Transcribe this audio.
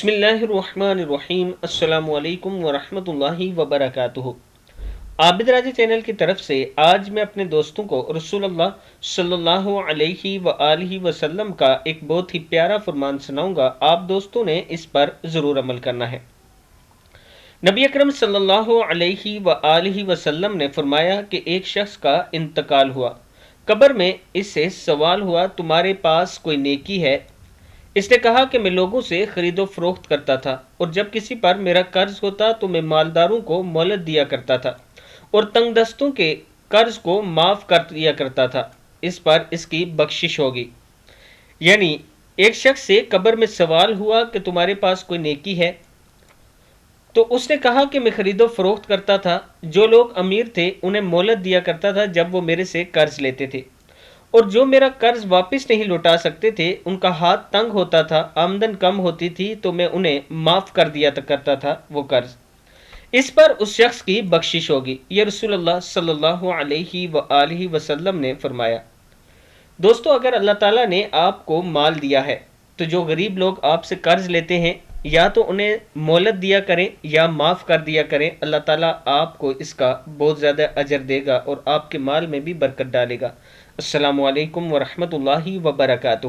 بسم اللہ الرحمن الرحیم، السلام علیکم ورحمۃ اللہ وبرکاتہ۔ عابد راجہ چینل کی طرف سے آج میں اپنے دوستوں کو رسول اللہ صلی اللہ علیہ وآلہ وسلم کا ایک بہت ہی پیارا فرمان سناؤں گا۔ آپ دوستوں نے اس پر ضرور عمل کرنا ہے۔ نبی اکرم صلی اللہ علیہ وآلہ وسلم نے فرمایا کہ ایک شخص کا انتقال ہوا، قبر میں اس سے سوال ہوا تمہارے پاس کوئی نیکی ہے؟ اس نے کہا کہ میں لوگوں سے خرید و فروخت کرتا تھا، اور جب کسی پر میرا قرض ہوتا تو میں مالداروں کو مہلت دیا کرتا تھا اور تنگ دستوں کے قرض کو معاف کر دیا کرتا تھا، اس پر اس کی بخشش ہوگی۔ یعنی ایک شخص سے قبر میں سوال ہوا کہ تمہارے پاس کوئی نیکی ہے؟ تو اس نے کہا کہ میں خرید و فروخت کرتا تھا، جو لوگ امیر تھے انہیں مہلت دیا کرتا تھا جب وہ میرے سے قرض لیتے تھے، اور جو میرا قرض واپس نہیں لوٹا سکتے تھے، ان کا ہاتھ تنگ ہوتا تھا، آمدن کم ہوتی تھی تو میں انہیں معاف کر دیا کرتا تھا وہ قرض، اس پر اس شخص کی بخشش ہوگی۔ یہ رسول اللہ صلی اللہ علیہ وآلہ وسلم نے فرمایا۔ دوستو، اگر اللہ تعالیٰ نے آپ کو مال دیا ہے تو جو غریب لوگ آپ سے قرض لیتے ہیں، یا تو انہیں مہلت دیا کریں یا معاف کر دیا کریں، اللہ تعالیٰ آپ کو اس کا بہت زیادہ اجر دے گا اور آپ کے مال میں بھی برکت ڈالے گا۔ السلام علیکم ورحمۃ اللہ وبرکاتہ۔